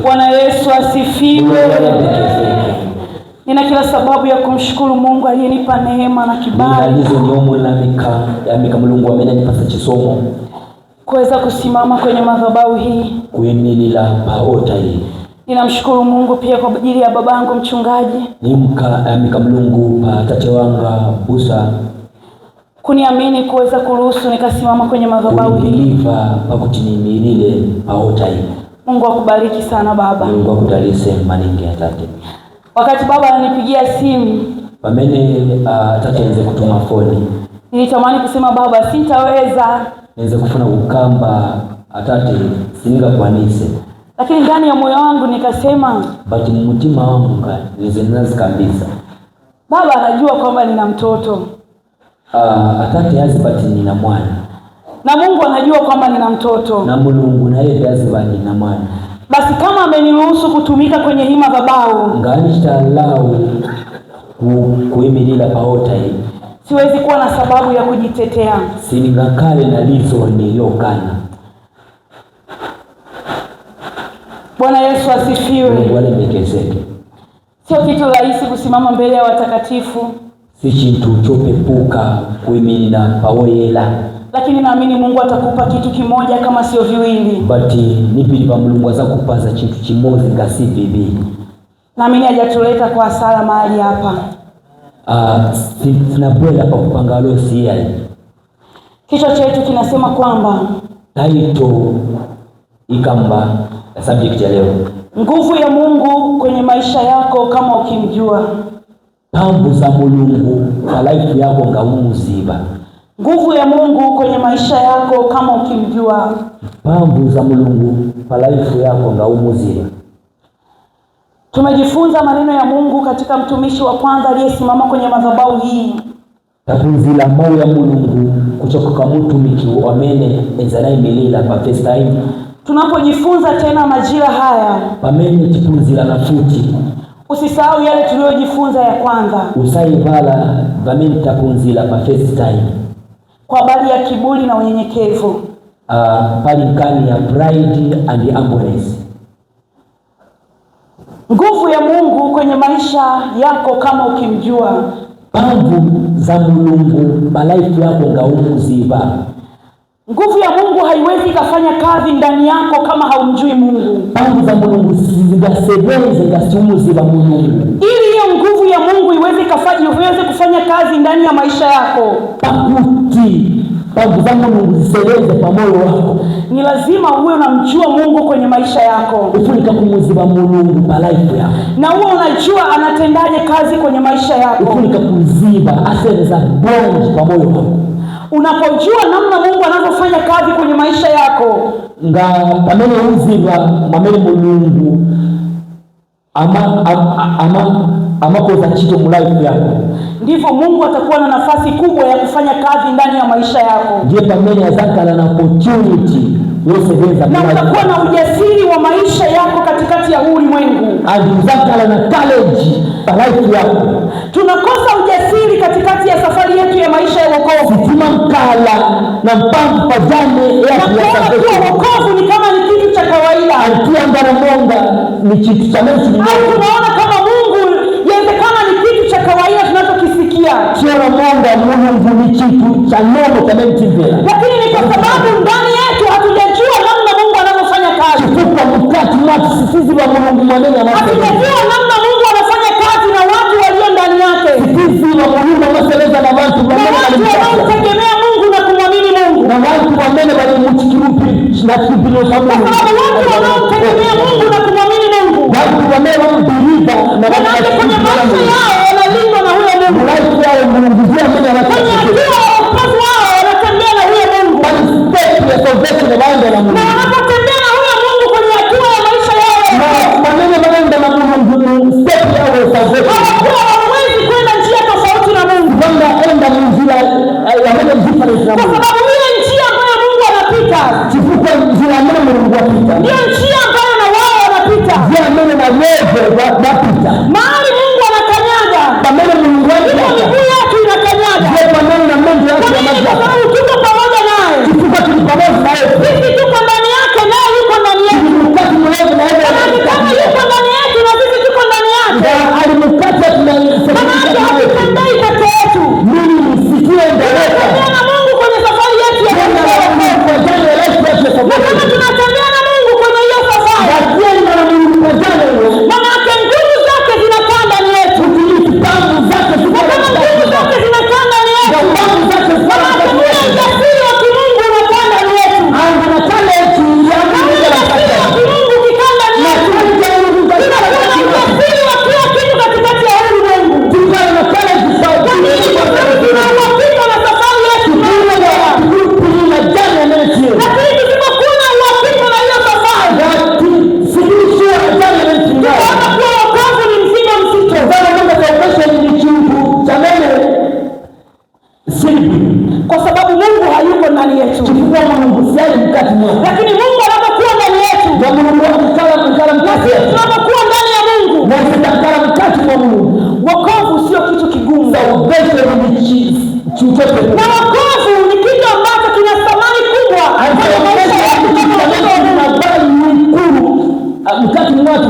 Bwana Yesu asifiwe. Nina kila sababu ya kumshukuru Mungu aliyenipa neema na kibali kuweza kusimama kwenye madhabahu hii. Ninamshukuru Mungu pia kwa ajili ya babangu mchungaji kuniamini kuweza kuruhusu nikasimama kwenye madhabahu hii. Mungu akubariki sana baba. Mungu akubariki maningi atate. Wakati baba ananipigia simu, atate niweze kutuma phone. Nilitamani kusema baba sitaweza. Niweze kufuna ukamba atate singa kwanise. Lakini ndani ya moyo wangu nikasema, bati mmutima wangu niweze nazi kabisa. Baba anajua kwamba nina mtoto. Atate yazi bati nina mwana. Na Mungu anajua kwamba nina mtoto. Na Mungu na yeye yazi bati nina mwana. Basi kama ameniruhusu kutumika kwenye hii madhabahu, nganishalau kuimilila paota hii, siwezi kuwa na sababu ya kujitetea. Siningakale na lizo niliyokana. Bwana Yesu asifiwe. Wale mekezeke. Sio kitu rahisi kusimama mbele ya watakatifu. Si kitu chopepuka kuimilila paoyela. Lakini naamini Mungu atakupa kitu kimoja kama sio viwili. Bati nipilipa Mungu azakupaza kitu kimoja ngasi bibi. Naamini hajatuleta kwa hasara mahali hapa. Sina bwela pa kupanga losi yai. Kichwa chetu kinasema kwamba taito ikamba subject ya leo, nguvu ya Mungu kwenye maisha yako kama ukimjua. Pambu za Mungu kwa life yako ngaumuziba. Nguvu ya Mungu kwenye maisha yako kama ukimjua. Pambu za Mungu kwa life yako ngaumuziba. Tumejifunza maneno ya Mungu katika mtumishi wa kwanza aliyesimama kwenye madhabahu hii. Tapunzila mau ya Mungu kutoka kwa mtumiki wa mene enzanai milila pa first time. Tunapojifunza tena majira haya, pamene tipunzila na futi. Usisahau yale tuliyojifunza ya kwanza. Usaivala pamene tapunzila pa first time. Kwa habari ya kiburi na unyenyekevu. Pali nkani ya pride and humbleness. Nguvu ya Mungu kwenye maisha yako kama ukimjua. Pambu za Mungu malaifu yako ngaumuziba. Nguvu ya Mungu haiwezi kufanya kazi ndani yako kama haumjui Mungu. Pambu za Mungu zigasebeze ngasiumuziba Mungu. Ili hiyo nguvu ya Mungu iweze kufanya kazi ndani ya maisha yako, pambu za Mungu ziseleze pa moyo wako, ni lazima uwe unamjua Mungu kwenye maisha yako. Ufunika kumuziba Mungu pa life yako. Na uwe unajua anatendaje kazi kwenye maisha yako. Ufunika kuziba asere za bonji pa moyo wako. Unapojua namna Mungu anavyofanya kazi kwenye maisha yako, pamene uziba mamene Mungu ama koza chito mu life yako, ndivyo Mungu atakuwa na nafasi kubwa ya kufanya kazi ndani ya maisha yako. Ndiye pamene azakala na opportunity na utakuwa na ujasiri wa maisha yako katikati ya huu ulimwengu. Azakala na courage pa life yako. Tunakosa ujasiri katikati ya safari yetu ya maisha ya wokovu. Sitimangala na mpampu pajane ya kuwa wokovu ni kama ni kitu cha kawaida. Antiangara monga ni kitu cha mensi. Tunaona kama Mungu yawezekana ni kitu cha kawaida tunachokisikia. Sio monga Mungu ni kitu cha nomo cha mensi vile. Lakini ni kwa sababu ndani yetu hatujajua namna Mungu anavyofanya kazi. Tufuka mkati watu sisi wa Mungu mwanene anafanya. Hatujajua namna Mungu anafanya kazi na watu walio ndani yake. Sisi wa Mungu wameseleza na watu wanaotegemea Mungu na kumwamini Mungu. Na watu wamene wale mchikirupi na kipilo cha Mungu. Watu wanaotegemea Mungu na kumwamini Mungu. Watu wamene wambiliva na watu kwenye maisha yao wanalindwa na huyo Mungu. Watu wao Mungu zia mene wanatembea wao wanatembea na huyo Mungu. Ya salvation wanaenda na Mungu. Na wanapotembea na huyo Mungu kwenye hatua ya maisha yao. Maneno wanaenda na Mungu step yao ya salvation. Hawawezi kwenda njia tofauti na Mungu. Wanaenda njia ya different na Mungu. Kwa sababu ile njia ambayo Mungu anapita, chifuko njia ambayo Mungu anapita. Ndio njia ambayo na wao wanapita. Njia ambayo na wewe wanapita. Mahali Mungu anakanyaga, pamene Mungu anapita. Miguu yake inakanyaga. Ndio pamene na Mungu yake anakanyaga. Tuko pamoja naye. Chifuko tuko pamoja naye. Sisi tuko ndani yake naye yuko ndani yetu. Wakati mmoja na yeye Yasetakana mkati mwa Mungu. Wokovu sio kitu kigumu. Salvation ni chochote. Na wokovu ni kitu ambacho kina thamani kubwa. Kwa maisha yetu kama mkati mwatu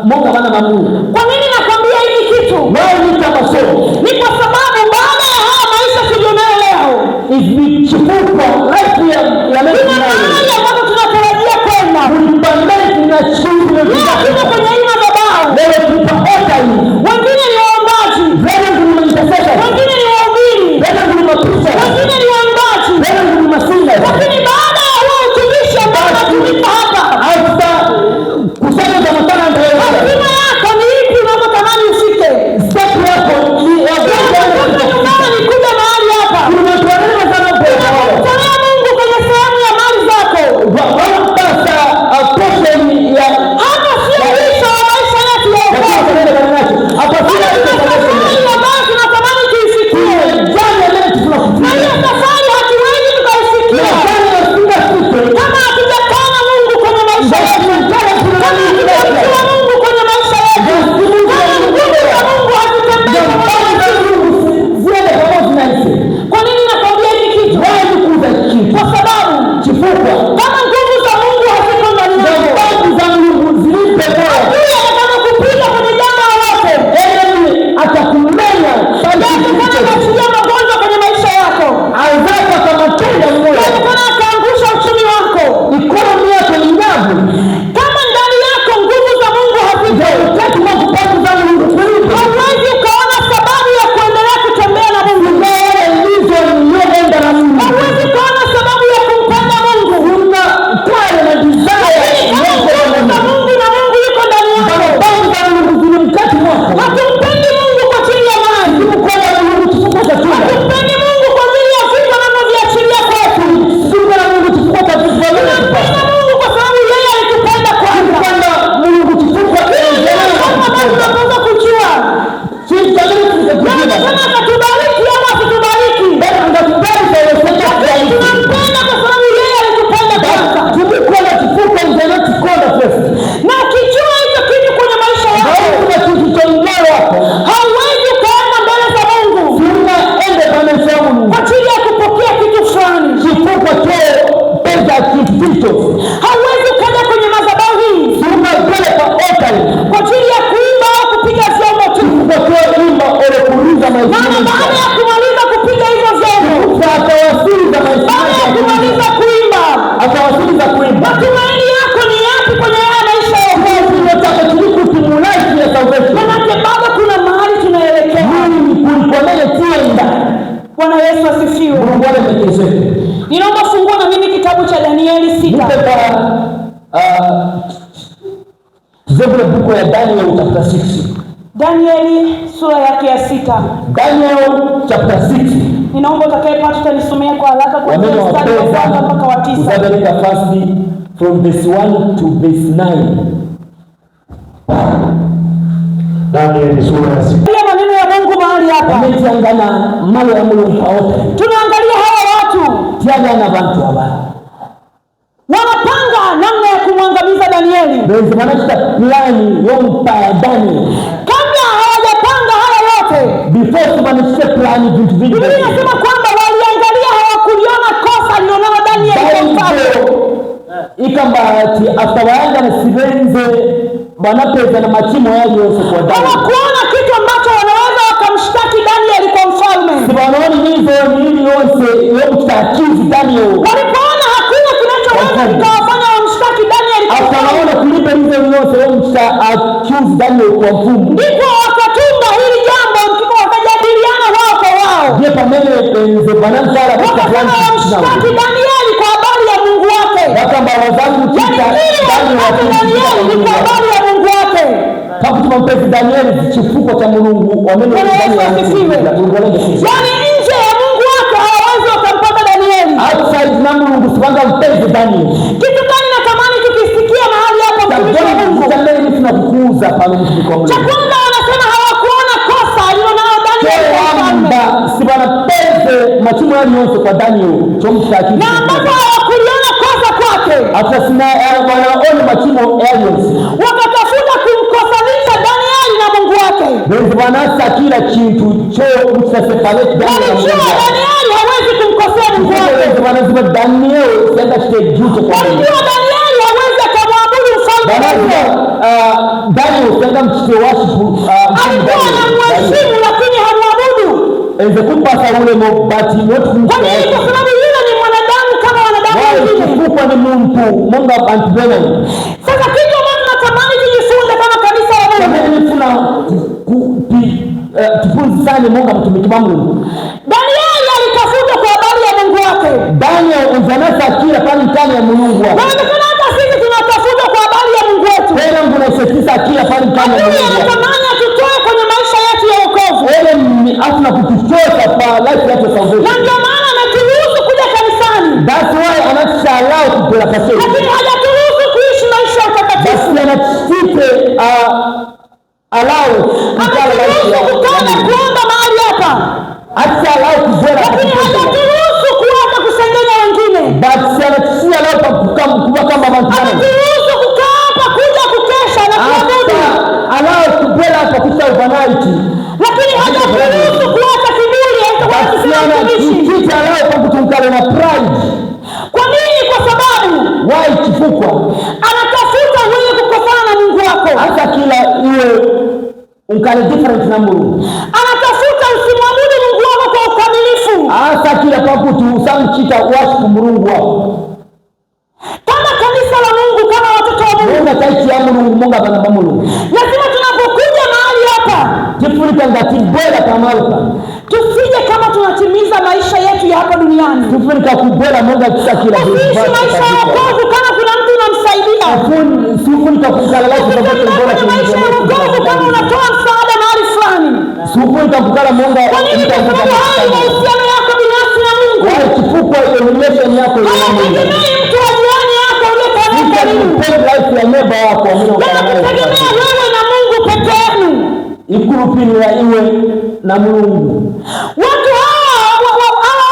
Mungu bana mamungu. Kwa nini nakwambia hiki kitu? Wao ni kama sio. Ni kwa sababu baada ya haya maisha tulionayo leo, ikichukuka life ya leo mahali ambapo tunatarajia kwenda. Ulipambana tunachukua leo kwenye hii madhabahu. Leo tutaota hii. Wengine ni waombaji. Leo tunamtasasa. Wengine ni wahubiri. Leo tunamatusa. Wengine ni waimbaji. Leo tunamasina. Lakini baada ya huo utumishi ambao tulipa hapa, hata kusema kama kana ndio hatima yako ni ipi unapotamani ufike? Step yako ni ya ni kuja mahali hapa. Tunatoa sana kwa Tolea Mungu kwenye sehemu ya mali zako. Sasa portion ya hata sio mwisho wa maisha yetu ya wokovu. hapa sio ambayo tunatamani tuifikie. Na hiyo safari hatuwezi tukaifikia kama hatujakaa Mungu kwenye maisha yetu. Kama hatujakaa Mungu kwenye maisha yetu. Kama nguvu za Mungu hazitembei pamoja na sisi. Kwa nini nakwambia hiki kitu? Kwa sababu kama nguvu za Mungu haziko ndani yako, adui anataka kupiga kwenye jambo lolote. Atakuachilia magonjwa kwenye maisha yako. Ataangusha uchumi wako. Kama ndani yako nguvu za Mungu hazipo, hauwezi ukaona sababu ya kuendelea kutembea na Mungu. Hauwezi ukaona sababu ya kumpenda Mungu. Mungu na Mungu yuko ndani yako. Hatumpendi Mungu kwa ajili ya mali. Hatumpendi Mungu kwa ajili ya vitu anavyoviachilia kwetu. Tunampenda Mungu kwa sababu yeye alitupenda kwanza. Tunapaswa kujua kama atatubariki au asitubariki. Tunampenda kwa sababu yeye alitupenda kwanza. Na ukijua hicho kitu kwenye maisha yako, hauwezi ukaenda mbele za Mungu kwa ajili ya kupokea kitu fulani. Hauwezi ukaja kwenye madhabahu hii kwa ajili ya kuimba au kupiga vyombo tu. Maana baada ya kumaliza kupiga hivyo vyombo, baada ya kumaliza kuimba, matumaini yako ni yapi kwenye haya maisha ya wokovu? Manake bado kuna mahali tunaelekea. Bwana Yesu asifiwe. Ninaomba fungua na mimi kitabu cha Danieli 6. Zebra buku ya Daniel chapter 6. Danieli sura yake ya 6. Daniel chapter 6. Ninaomba utakayepata utanisomea kwa haraka kwa mstari wa kwanza mpaka wa 9. Uzabeleka first from verse 1 to verse 9. Daniel sura ya 6. Ile maneno ya Mungu mahali hapa. Amejiangana mali ya Mungu pamoja. Tunaangalia hawa watu. Tiaga na watu hapa. Wanapanga namna ya kumwangamiza Danieli. Ndio manasta plani yompa Daniel. Kabla hawajapanga haya yote, before tumanishie plani vitu. Biblia inasema kwamba waliangalia, hawakuliona kosa alilonalo Danieli kwa mfalme. Ikambati after waanga na sibenze banapeza na machimo yao yose kwa Daniel. Hawakuona kitu ambacho wanaweza wakamshtaki Danieli kwa mfalme. Sibaoni hizo nini yose yomtakizi Daniel. Walipoona hakuna kinachoweza kukawafanya wamshtaki Danieli kwa mfalme, wanaona kulipa hizo yose yomtakizi Daniel kwa mfumo. Ndipo wakatunga hili jambo, ndipo wakajadiliana wao kwa wao. Je, pamele penze bananzala wakasema wamshtaki Danieli kwa habari ya Mungu wake. Wakamba wazangu kita Danieli ni kwa habari ya Mungu wake. Pakutuma mpezi Danieli chifuko cha Mungu wamene Yaani nje ya Mungu wake hawawezi wakampata Danieli. Outside na Mungu sipanga mpezi Danieli. Kitu gani natamani tukisikia mahali hapo mtumishi wa Mungu? Tunakukuza pale mtumishi wa Mungu. Cha kwanza wanasema hawakuona kosa alilonalo Danieli kwa mfalme. Sibana peze machimo yao yose kwa Daniel chomshtaki. Na ambapo hawakuliona kosa kwake. Hata sina wanaona machimo yao yose. Wakatafuta kumkosa which separate Daniel. Walijua Danieli hawezi kumkosea Mungu wake. Wanasema Daniel sasa kitejuto kwa Mungu. Walijua Danieli hawezi kumwabudu mfalme. Daniel sasa mchite worship alikuwa anamheshimu lakini hamwabudu. Enze kupasa ule mbati wote kumshukuru. Kwa nini? Kwa sababu yule ni mwanadamu kama wanadamu wengine. Kwa ni Mungu antibena. Sasa kitu ambacho natamani tujifunze kama kanisa la Mungu. Tufunze sana Mungu mtumishi wa Mungu. Danieli alitafuta kwa habari ya Mungu wake. Daniel unzanasa kila pale ndani ya Mungu wake. Na hata sisi tunatafuta kwa habari ya Mungu wetu. Wewe Mungu unasisitiza kila pale ndani ya Mungu. Anatamani atutoe kwenye maisha yetu ya wokovu. Wewe ni afuna kututoa kwa life yetu ya salvation. Na ndio maana anaturuhusu kuja kanisani. That's why anatuallow kupela pastor. Lakini hajaturuhusu kuishi maisha ya utakatifu. Basi anatuite allow kukana kuomba mahali hapa. Hata allow kuzera. Lakini hajaturuhusu kuanza kusengenya wengine. Basi anatuallow kuwa kama watu. Hajaturuhusu kukaa hapa kuja kukesha na kuabudu. Allow kubela hapa kucha overnight. Lakini hajaturuhusu kuacha kiburi hata kitu allow kwa kutunkana na pride. Kwa nini? Kwa sababu why kifukwa anatafuta wewe kukosana na Mungu wako. Hata kila iwe unkale different na Mungu. Anatafuta usimwabudu Mungu wako kwa ukamilifu. Hata kila pakutu usamchita worship Mungu wako. Kama kanisa la Mungu, kama watoto wa Mungu, Mungu taiti ya Mungu abana Mungu. lazima tunapokuja mahali hapa Tifurika ngati bora kama hapa. Tusije kama tunatimiza maisha yetu ya hapa duniani. Tifurika kubora Mungu akisa kila kitu. Tuishi maisha ya wokovu kama kuna mtu unamsaidia. Tifurika kukala life za watu bora kama maisha ya wokovu kama unatoa msaada mahali fulani. Tifurika kukala Mungu. Kwa nini? Kwa sababu haya ni mahusiano yako binafsi na Mungu. Wewe tifukwa ile relation yako na Mungu. Haitegemei mtu wa jirani yako uliye karibu. Life ya neighbor wako Yanakutegemea wewe na Mungu peke yenu. Ikurupinira iwe na Mungu. Watu hawa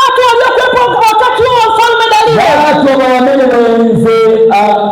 watu waliokuwepo wakati wa mfalme Dario. Watu wamene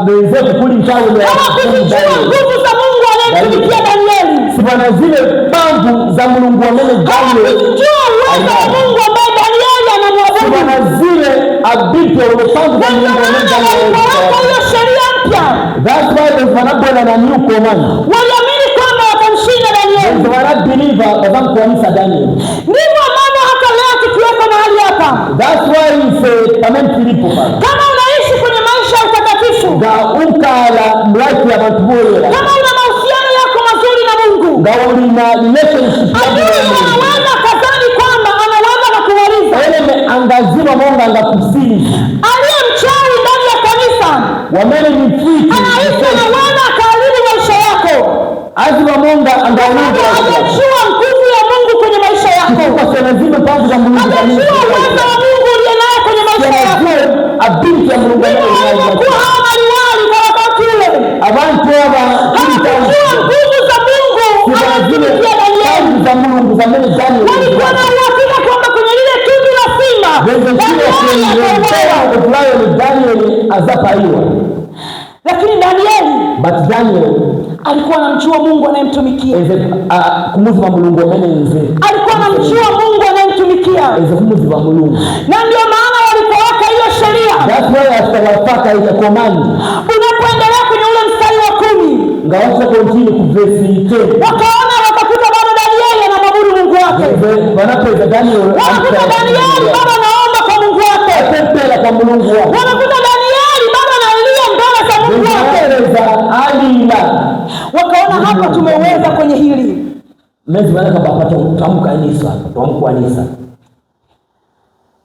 wenze kukuli chawo ya. Hawakujua nguvu za Mungu anayemtumikia Danieli. Sibana zile bangu za Mungu wamene Danieli. Hawakujua uwezo wa Mungu ambaye Danieli anamwabudu. Sibana zile abiti wa bangu za Mungu wamene Danieli. Kwa hiyo sheria mpya. That's why there's wanabona na new command. Waliamini kwamba watamshinda Danieli. There's wana believer wazam kuamisa Danieli. Ndivyo mambo hata leo tukiweko mahali hapa. That's why it's amen Filipo. Kama unaishi kwenye maisha ya utakatifu. Ga unkala mlaki ya watu bora. Kama una mahusiano yako mazuri na Mungu. Ga una relationship. Anaweza kadhani kwamba anaweza na kumaliza. Ele angazima Mungu angakusini. Aliye mchawi ndani ya kanisa. Wamene ni free. Anaweza akaharibu maisha yako. Azima Mungu angauliza. Anajua nguvu ya Mungu kwenye maisha yako. Kwa sababu lazima pangu za Mungu. Anajua uwezo wa Mungu uliye nayo kwenye maisha yako. Abinti ya Mungu. Kwa hawa liwali kwa wakati ule. Abantu aba. Anajua nguvu za Mungu. Anatumikia Danieli. Za Mungu za Mungu Danieli. Walikuwa na uhakika kwamba kwenye lile tundu la simba. Danieli azapaiwa. Lakini Danieli. But Daniel alikuwa anamjua Mungu anayemtumikia. Kumuziba Mulungu amene nze. Alikuwa anamjua Mungu anayemtumikia. Kumuziba Mulungu. Na ndio maana walipoweka hiyo sheria. That's why astawafaka ile command. Unapoendelea kwenye ule mstari wa 10. Ngawasha continue ku verse 10. Wakaona wakakuta bado Danieli anamwabudu Mungu wake. Wanapeza Daniel. Wakakuta Danieli bado anaomba kwa Mungu wake. Atempela kwa Mungu wake. Wakakuta Danieli bado analia mbele za Mungu wake. Wakaona hapa tumeweza kwenye hili. Mezi wanaka bapata utamuka Anisa, utamuka Anisa.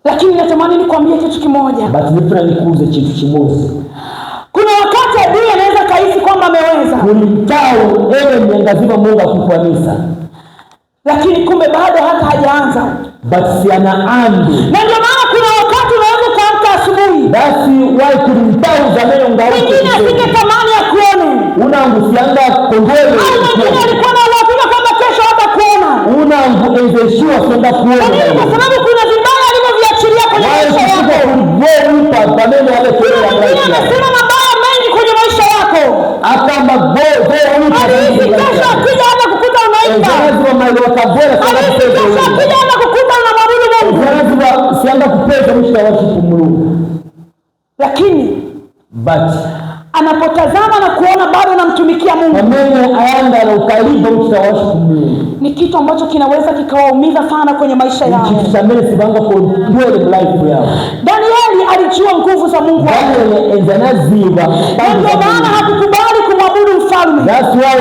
Lakini natamani nikwambie kitu kimoja. But nifuna nikuuze kitu kimoja. Kuna wakati adui anaweza kahisi kwamba ameweza. Kulitao ewe mnyangazima Mungu akukuanisa. Lakini kumbe bado hata hajaanza. But si anaanza. Na ndio maana kuna wakati unaweza kuamka asubuhi. Basi wai kulitao zamani ungaoke. Wengine asingetamani akuone. Unangusianga kongole. Wengine alikuwa na uhakika kwamba kesho hatakuona. Unanguezeshua kwenda kuona. Kwa sababu kuna vibaya alivyoviachilia kwenye maisha yako. Wengine anasema mabaya mengi kwenye maisha yako. Kesho akija hata kukuta unaimba. Kesho akija but anapotazama na kuona bado anamtumikia Mungu, pamene ayanda na ukaribu mtawasha Mungu, ni kitu ambacho kinaweza kikawaumiza sana kwenye maisha yao. Kitu chamele sibanga kwa dwele life yao. Danieli alijua nguvu za Mungu wake. Danieli enzanaziba. Ndio maana hakukubali kumwabudu mfalme. That's why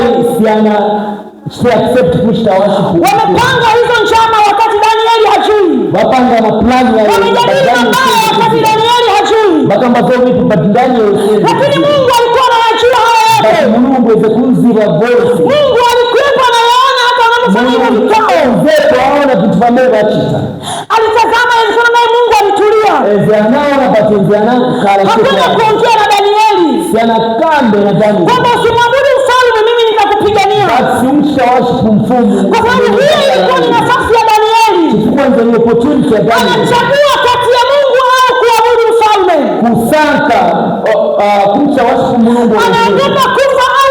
she accept kutawasha. Wamepanga hizo njama wakati Danieli hajui. Wapanga na plan ya wamejadili mabaya wakati Danieli hajui. Bakamba zo vitu but Daniel said. Lakini Mungu alikuwa anayajua haya yote. Mungu ezekuziba voice. Mungu alikuwa anayaona hata wanapofanya hivyo vikao. Zetu aona vitu vameva chita. Alitazama alisema naye Mungu alitulia. Anaona batenziana kala shida. Hakuna kuongea na Danieli. Siana kambe na Danieli. Kwamba usimwabudu mfalme mimi nitakupigania. Basi umshawashi kumfumu. Kwa sababu hiyo ilikuwa ni nafasi ya Danieli. Kwanza ni opportunity ya Danieli. Anachagua kati ya Mungu au kuabudu mfalme. Kusaka kumshawashi Mungu. Anaogopa kufa au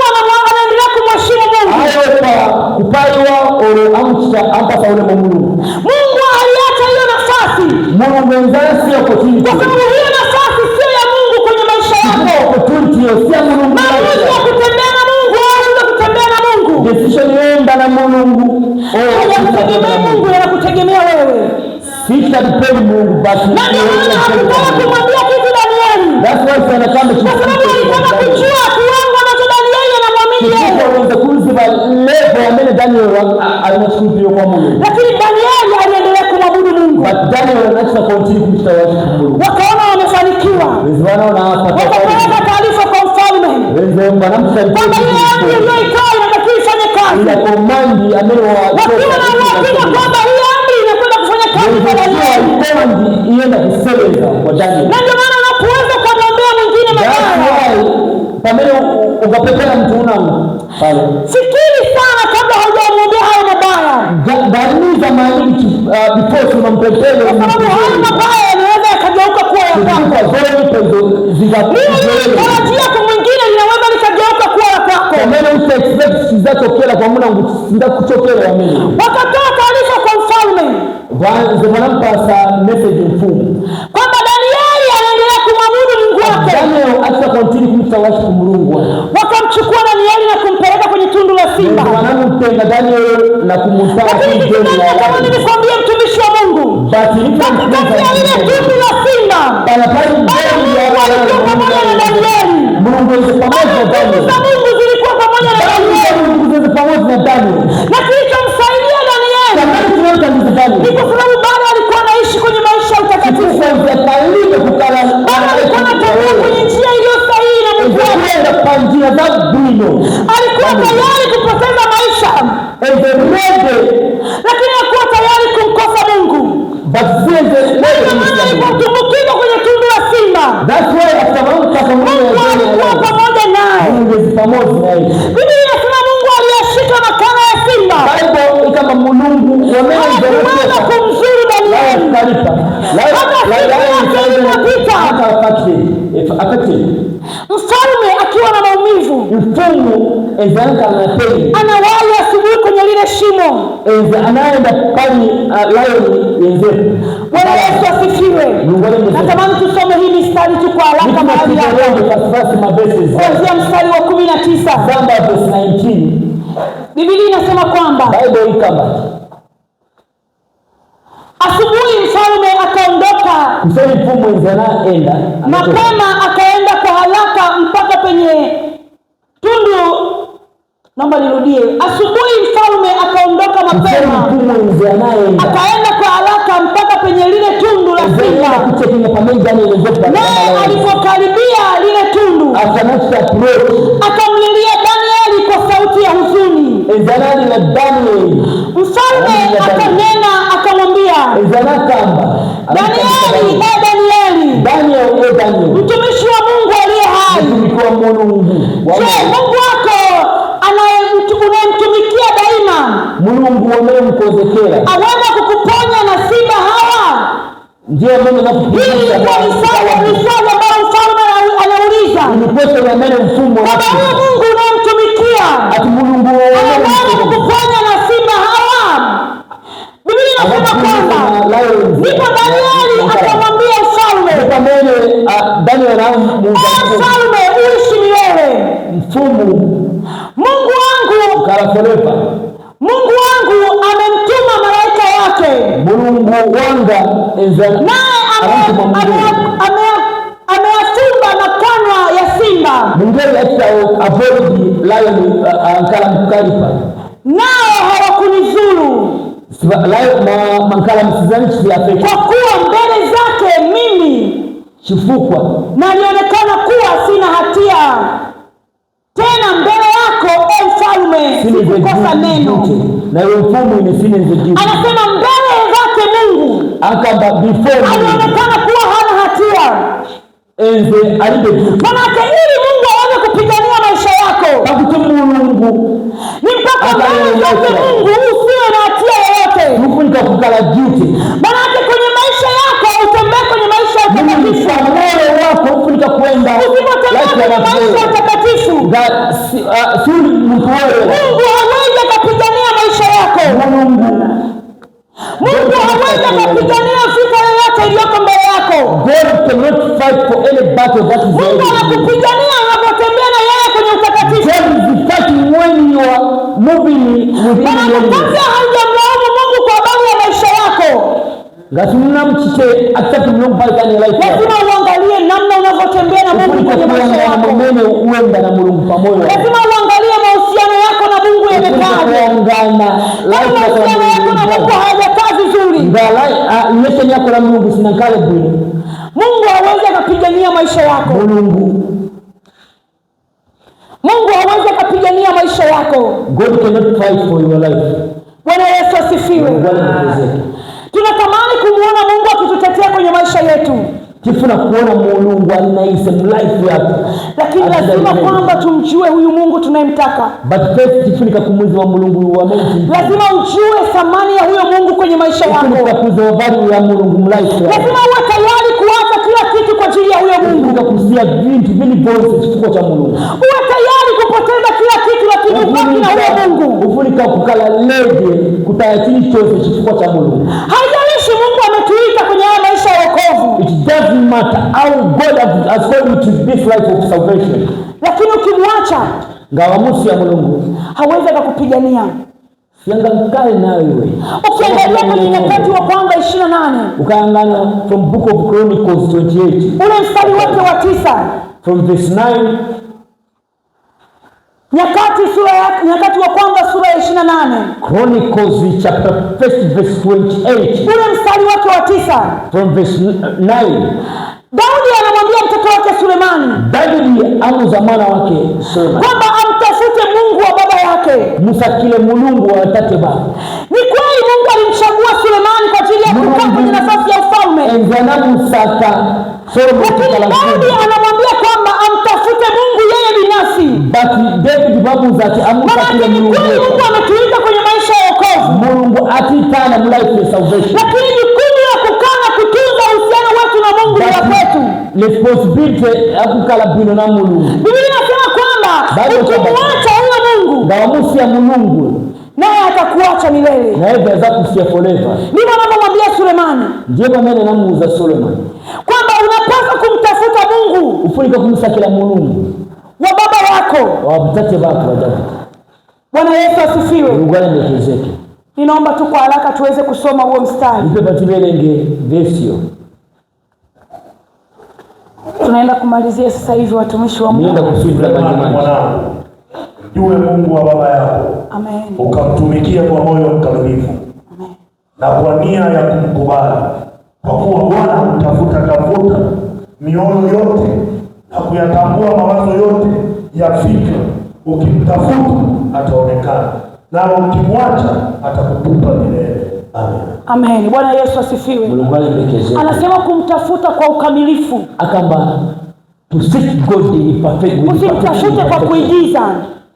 anaendelea kumheshimu Mungu. Ayopa kupaiwa oro amcha ampasa ule Mungu. Mungu aliacha hiyo nafasi. Mungu mwenzaye sio opportunity. Kwa sababu hiyo nafasi sio ya Mungu kwenye maisha yako. Sio opportunity sio ya Mungu. Maamuzi ya kutembea na Mungu au kutembea na Mungu. Decision yenda na Mungu. Hayakutegemea Mungu, yanakutegemea wewe. Sisi tunapenda Mungu basi. Na ndio maana hakutaka kumwambia kitu Danieli. That's why sana kama kwa sababu alitaka kujua kiwango ambacho Danieli anamwamini yeye. Kwa kuziba level ya mbele Daniel alimshukuru kwa Mungu. Lakini Danieli aliendelea kumwabudu Mungu. But Daniel anataka continue kumshtawashi Mungu. Wakaona wamefanikiwa. Wanaona hapa. Wakapeleka taarifa kwa mfalme. Kwamba ile amri iliyoitoa inatakiwa ifanye kazi. Ila komandi amewa wakiwa na uhakika kwamba hii amri inakwenda kufanya kazi kwa Danieli. Komandi ienda kuseleza kwa Daniel. Na ndio maana unapoweza kumwambia mwingine mabaya. Pamela ukapepea mtu unangu. Pale. Fikiri sana kabla hujamwambia hayo mabaya. Dalili za maandiki before unampepea. Kwa sababu hayo mabaya yanaweza yakageuka kuwa ya kwako. Tarajia kwa mwingine linaweza likageuka kuwa ya kwako. Pamela usiexpect sizatokea kwa mwanangu sindakutokea mimi. Wakatoa taarifa kwa mfalme. Wanampasa message mfumo. Kwamba Danieli anaendelea kumwabudu Mungu wake. Daniel hata continue kumtawashi Mungu. Wakamchukua Danieli na kumpeleka kwenye tundu la simba. Wanampenda Daniel na kumtawashi. Kama nilikwambia mtumishi wa Mungu. Kati ya ile tundu la simba. Walikuwa pamoja na Danieli. Mungu zilikuwa pamoja na Danieli. Na kilichomsaidia Danieli ni kwa sababu bado alikuwa anaishi kwenye maisha ya utakatifu. Bado alikuwa anatembea kwenye njia iliyo sahihi na Mungu wake. Alikuwa tayari kupoteza maisha, lakini hakuwa tayari kumkosa Mungu. Alipotumbukizwa kwenye tundu la simba, Mungu alikuwa pamoja naye. Biblia inasema Mungu aliyashika makala ya simba. Hakuweza kumzuru Danieli. Mfalme akiwa na maumivu, anawahi asubuhi kwenye lile shimo. Bwana Yesu asifiwe. Natamani tusome hii mistari tu kwa haraka mahali hapa. Kuanzia mstari wa 19. Biblia inasema kwamba asubuhi mfalme akaondoka mapema, akaenda kwa haraka mpaka penye tundu. Naomba nirudie. Asubuhi mfalme akaondoka mapema, akaenda kwa haraka mpaka penye lile tundu la simba. Naye alipokaribia lile tundu, akamlilia Danieli kwa sauti ya huzuni. Mfalme akanena akamwambia, Danieli, mtumishi wa Mungu aliye hai, je, Mungu wako unayemtumikia daima aweza kukuponya na simba hawa? Hili ilikuwa ni swali ambalo mfalme anauliza. Baba, huyo Mungu unayemtumikia anaweza kukuponya na simba hawa? Biblia inasema kwamba ndipo Danieli akamwambia mfalme, mfalme kukala forever. Mungu wangu amemtuma malaika wake. Mulungu wanga naye ameyafumba makanwa ya simba. Mungeli ekitao avoid lion ankala mkalipa. Nao hawakunizuru. Mankala msizani chiafeki. Kwa kuwa mbele zake mimi chifukwa na nionekana kuwa sina hatia. Tena mbele yako o mfalme sikukosa neno. Na mfumo imesinenzeji. Anasema mbele zake Mungu akamba before anaonekana kuwa hana hatia. Enze alibe. Manake ili Mungu aweze kupigania maisha yako, Mungu ni mpaka mbele zake Mungu usiwe na hatia yoyote. Mungu nikakukala duty. Manake kwenye maisha yako utembee kwenye maisha ya utakatifu. Moyo wako ufunika kwenda usipotembea kwenye maisha ya utakatifu, Mungu hawezi kupigania maisha yako. Mungu hawezi kupigania vita yoyote iliyoko mbele yako. God cannot fight for any battle that is Mungu anakupigania unapotembea na yeye kwenye utakatifu. God is fighting when you are moving within your life. Haujamlaumu Mungu kwa habari ya maisha yako. Lazima uangalie namna unavyotembea na Mungu kwenye maisha yako. Lazima uangalie mahusiano yako na Mungu yamekaaje. Mahusiano yako na Mungu hayajakaa vizuri. Mungu hawezi akapigania maisha yako. Mungu hawezi akapigania maisha yako. God cannot fight for your life. Bwana Yesu asifiwe. Tunatamani kumuona Mungu akitutetea kwenye maisha yetu. Kifuna kuona Mungu anaisa life yako. Lakini lazima kwamba tumjue huyu Mungu tunayemtaka. But first kifuna kumuzi wa Mungu wa Mungu. Lazima ujue thamani ya huyo Mungu kwenye maisha yako. Lazima uwe tayari kuacha kila kitu kwa ajili ya huyo Mungu. Uwe tayari kupoteza kila kitu lakini ubaki na huyo Mungu. Ufunika kukala lege kutayatini chose chifukwa cha Mungu. Haijalishi Mungu ametuita kwenye haya maisha ya wokovu. It doesn't matter how God has called you to this life of salvation. Lakini ukimwacha ngawamusi ya Mungu hawezi akakupigania. Siangalie nayo wewe. Ukiangalia kwenye Nyakati wa Kwanza 28. Ukaangalia from Book of Chronicles 28. Ule mstari wake wa 9. From verse 9. Nyakati wa Kwanza sura ya 28. Chronicles chapter 1 verse 28. Ule mstari wake wa 9. From verse 9. Daudi anamwambia mtoto wake Sulemani. Daudi amuza mwana wake Sulemani kwamba amtafute Mungu wa baba yake. Musa kile Mungu wa tate baba. Ni kweli Mungu alimchagua Sulemani kwa ajili ya kukaa kwenye nafasi ya ufalme. Lakini Daudi anamwambia kwamba amtafute Mungu yeye binafsi. But David babu zake amusa kile Mungu. Mungu ametuita kwenye maisha ya wokovu. Mungu atitana life ya salvation. Lakini jukumu la kukaa na kutunza uhusiano wetu na Mungu ni la kwetu. Responsibility akukala bino na Mungu. Biblia inasema kwamba ukimwacha huyo Mungu, ngawamusi ya Mungu naye atakuacha milele. Na yeye za kusia forever. Ndivyo anamwambia Sulemani. Ndiye mwenye namuuza Sulemani. Kwamba unapaswa kumtafuta Mungu. Ufunika kumsakila Mungu wa baba yako. Wa mtate wako wa David. Bwana Yesu asifiwe. Mungu anamekezeke. Ninaomba tu kwa haraka tuweze kusoma huo mstari. Nipe batibelenge versio. Tunaenda kumalizia sasa hivi watumishi wa Mungu. Nienda kusifia kwa mwanangu. Jue Mungu wa baba yako. Amen. Ukamtumikia kwa moyo mkamilifu. Amen. Na kwa nia ya kumkubali. Kwa kuwa Bwana hutafuta mioyo yote na kuyatambua mawazo yote ya fikra. Ukimtafuta ataonekana. Na ukimwacha atakutupa milele. Amen. Amen. Bwana Yesu asifiwe. Anasema kumtafuta kwa ukamilifu. Akamba to seek God in perfect. Usimtafute kwa kuigiza.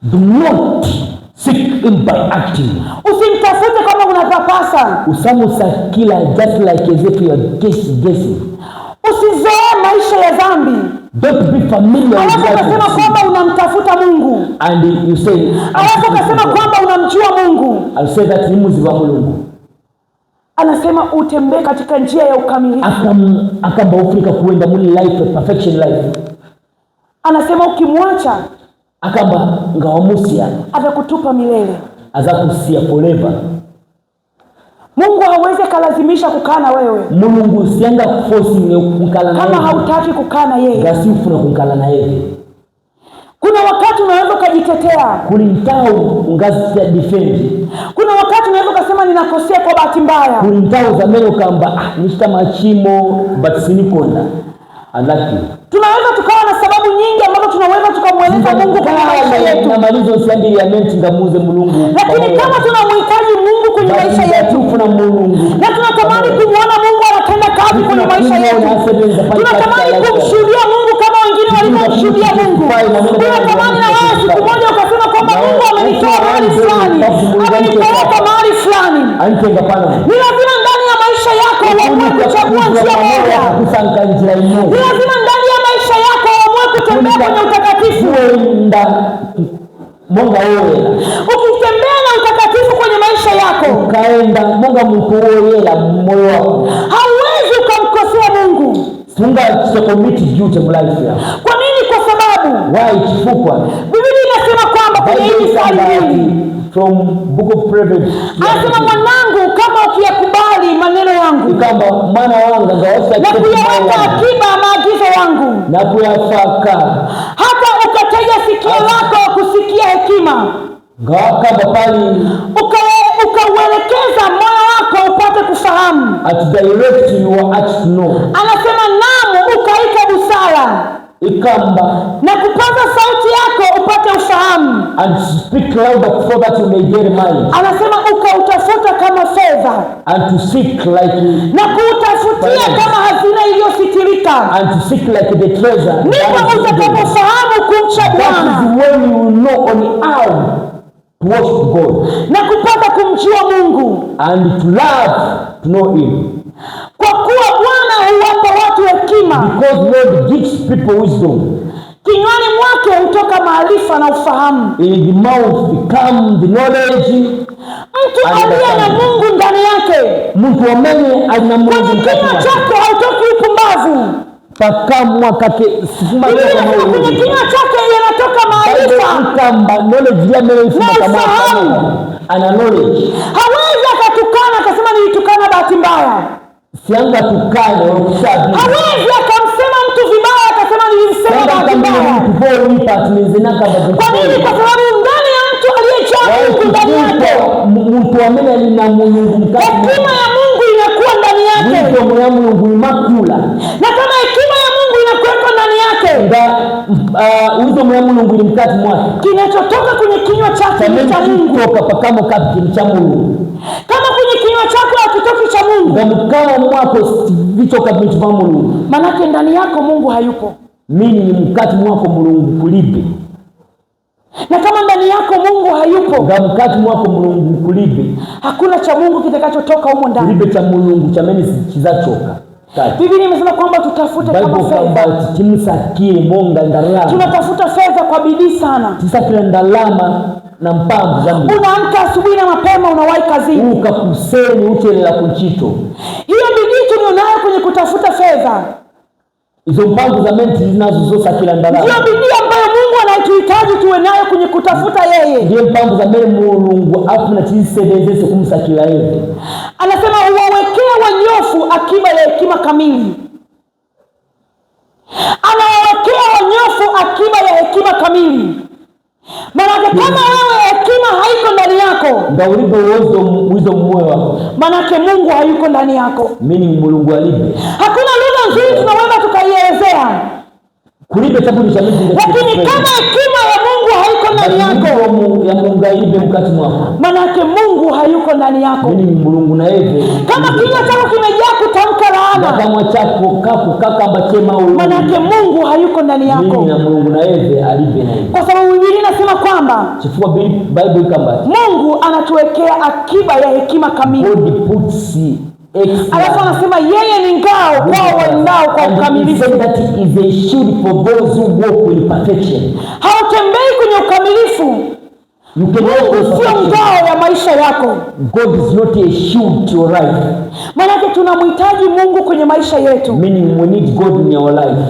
Do not seek him by acting. Usimtafute kama unapapasa. Usamusa kila just like as if you are guessing. Usizoe maisha ya dhambi. Don't be familiar with that. Anasema kwamba unamtafuta Mungu. And you say. Anasema kwamba unamjua Mungu. I'll say that ni muzi wa Mungu. Anasema utembee katika njia ya ukamilifu. Akamba ufika kuenda muli life, perfection life. Anasema ukimwacha akamba ngawamusia atakutupa milele, azakusia forever. Mungu hawezi kalazimisha kukaa na wewe. Mungu sianga kuforce kukala na kama hautaki kukaa na yeye. Gasifuna kukala na yeye. Kuna wakati unaweza kujitetea. Kulintao ungazi ya defend. Kuna wakati unaweza kusema ninakosea kwa bahati mbaya. Kulintao zameno kamba nishita machimo but sinikonda. Unlucky. Tunaweza tukawa na sababu nyingi ambazo tunaweza tukamweleza Mungu kwenye maisha yetu. Na malizo siambili ya menti ngamuze Mungu. Lakini kama tunamhitaji Mungu kwenye maisha yetu, na tunatamani kumwona Mungu anatenda kazi kwenye maisha yetu, tunatamani kumshuhudia Mungu kama wengine walivyomshuhudia Mungu, tunatamani na wewe siku moja ukasema kwamba Mungu amenitoa mahali fulani, amenipeleka mahali fulani, ni lazima ndani ya maisha yako uamue kuchagua njia moja. Ni lazima ndani ya maisha yako uamue kutembea kwenye utakatifu. Ukitembea na utakatifu kwenye maisha yako, ukaenda Mungu mkuoyela moyo wako, hauwezi ukamkosea Mungu. Funga commit duty in life yako. Kwa nini? Kwa sababu chifukwa Biblia inasema kwamba kwenye hili Psalm from book of Proverbs, anasema mwanangu, kama ukiyakubali maneno yangu, kama mwana wangu ngawasa na kuyaweka akiba maagizo yangu, na kuyafaka, hata ukatega sikio lako kusikia hekima, ngawaka bapali ukauelekeza moyo wako upate kufahamu, at direct your heart to know. Anasema namu ukaika busara, ikamba na kupaza sauti yako upate ufahamu, and speak louder so that you may get mind. Anasema ukautafuta kama fedha, and to seek like, na kuutafutia kama hazina iliyositirika, and to seek like the treasure. Ndipo utakapofahamu kumcha Bwana. That is when you know on how to worship God, na kupata kumjua Mungu, and to love to know Him. Kwa kuwa Bwana huwapa watu hekima, because God gives people wisdom. Kinywani mwake hutoka maarifa na ufahamu. In the mouth become the knowledge. Mtu aliye na Mungu ndani yake, mtu ambaye ana Mungu ndani yake, kinywa chake hautoki upumbavu. Pakamwa kake sifuma kwenye kinywa chake yanatoka maarifa kamba knowledge ya mbele kama ana knowledge. Hawezi akatukana akasema nilitukana bahati mbaya. Sianga tukane ukishabi. Hawezi akamsema mtu vibaya akasema nilimsema bahati mbaya. Kwa nini? Kwa sababu ndani ya mtu aliyejaa Mungu ndani yake, mtu ambaye ana Mungu mkali, hekima ya Mungu inakuwa ndani yake. Mungu ya Mungu ni makula. Na kama hekima ya Mungu inakuwa ndani yake, uzo ya Mungu ni mkati mwake. Kinachotoka kwenye kinywa chake ni cha Mungu. Kutoka kama kapti cha Mungu. Kama kwenye kinywa chako hakitoki cha Mungu, ngamkao mwako vichoka vitu vya Mungu, manake ndani yako Mungu hayupo. Mimi ni mkati mwako Mungu kulipe. Na kama ndani yako Mungu hayupo, ngamkati mwako Mungu kulipe, hakuna cha Mungu kitakachotoka huko ndani. Kulipe cha Mungu cha mimi kizachoka. Biblia imesema kwamba tutafute kama fedha. Timsakie monga ndalama. Tunatafuta fedha kwa bidii sana. Tisakila ndalama na mpango zangu. Unaamka asubuhi na mapema unawahi kazini. Ukakuseni uchelela kuchito. Hiyo bidii tulionayo kwenye kutafuta fedha, hizo mpango za menti zinazozosa kila ndalama, ndio bidii ambayo Mungu anatuhitaji tuwe nayo kwenye kutafuta yeye. Ndio mpango za Mungu afu na tisedezese kumsakila yeye. Anasema huwawekea wanyofu akiba ya hekima kamili. Anawawekea wanyofu akiba ya hekima kamili. Manake kama wewe hekima haiko ndani yako, ndio ulipo wisdom moyo wako, manake Mungu hayuko ndani yako. Mimi ni Mungu alipe. Hakuna lugha nzuri tunaweza tukaielezea kulipe tabuni cha mimi, lakini kama hekima ya Mungu haiko ndani yako, ya Mungu alipe mkati mwako, manake Mungu hayuko ndani yako. Mimi ni Mungu na yeye. Kama kinywa chako kimejaa kutamka laana, kama chako kaka mbachema huyo, manake Mungu hayuko ndani yako. Mimi na Mungu na yeye alipe na yeye. Kwa sababu Biblia inasema kwamba chifua Bible kamba Mungu anatuwekea akiba ya hekima kamili. God puts alafu anasema yeye ni ngao kwao waendao kwa ukamilifu. That is a shield for those who walk with perfection. Hautembei kwenye ukamilifu. Mungu sio ngao ya maisha yako. God is not a shield to your life. Maana tunamhitaji Mungu kwenye maisha yetu. Meaning we need God in our life.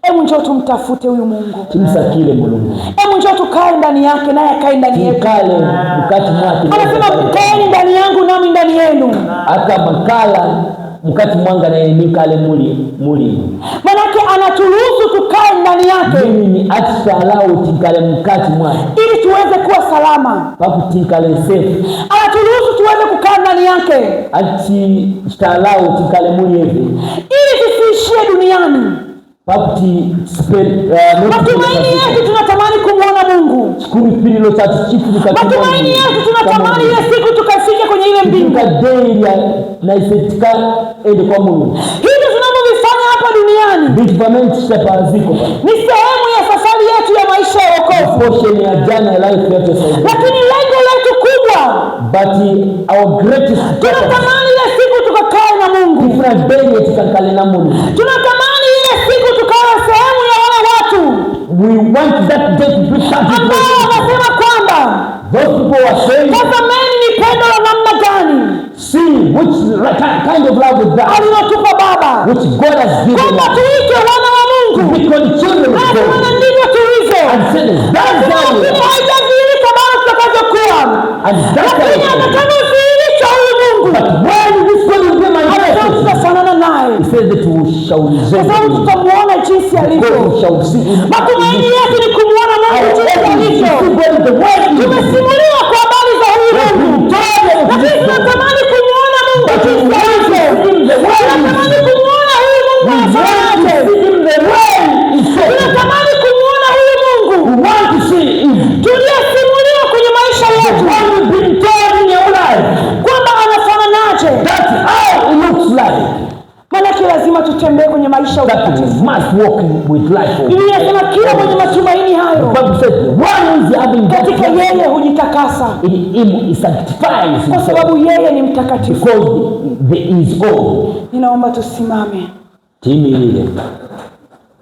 Hebu njoo tumtafute huyu Mungu. Tumsakile Mungu. Hebu njoo tukae ndani yake naye akae ndani yetu. Tukale mkati mwake. Anasema kaeni ndani yangu nami ndani yenu. Aka makala mkati mwanga na nikale muli. Manake anaturuhusu tukae ndani yake. Mimi ni atishalau tikale mkati mwake. Ili tuweze kuwa salama. Paku tikale safe. Anaturuhusu tuweze kukaa ndani yake. Atishalau tikale muli hivi. Ili tusiishie duniani. Matumaini yetu tunatamani kumuona Mungu. Matumaini yetu tunatamani ile siku tukafike kwenye ile mbingu. Hivi tunavyovifanya hapa duniani ni sehemu ya safari yetu ya maisha ya wokovu. Lakini lengo letu kubwa, tunatamani ile siku tukakae na Mungu. Tunatamani ile siku tukawa sehemu ya wale watu. We want that day to be something. Ambao wanasema kwamba those people are saying, tazameni ni pendo la namna gani. See which kind of love is that alilotupa Baba, which God has given us. Kwamba tuitwe wana wa Mungu. Because children of God. Maana ndivyo tulivyo. And sinners. That's how we are. Haijadhihirika bado tutakavyokuwa. And that's how we are. Atakapodhihirisha huyu Mungu. But when this God will be manifested, tutafanana naye. He says that we shall resemble. Kwa sababu tutamuona jinsi alivyo. We shall see him. Matumaini yetu ni kumuona Mungu jinsi alivyo. Tumesimuliwa kwa habari za huyu Mungu. Lakini tunatamani kumuona Mungu jinsi alivyo. Tunatamani kumuona huyu Mungu afanyaje. Tunatamani kumuona huyu Mungu. Tuliyesimuliwa kwenye maisha yetu. Kwamba anafananaje. That's how it looks like. Manake lazima tutembee kwenye maisha ya utakatifu. Must walk with life. Biblia inasema kila mwenye matumaini hayo katika yeye hujitakasa. In him is sanctified. Kwa sababu yeye ni mtakatifu. Because there is all. Ninaomba tusimame. Timilile.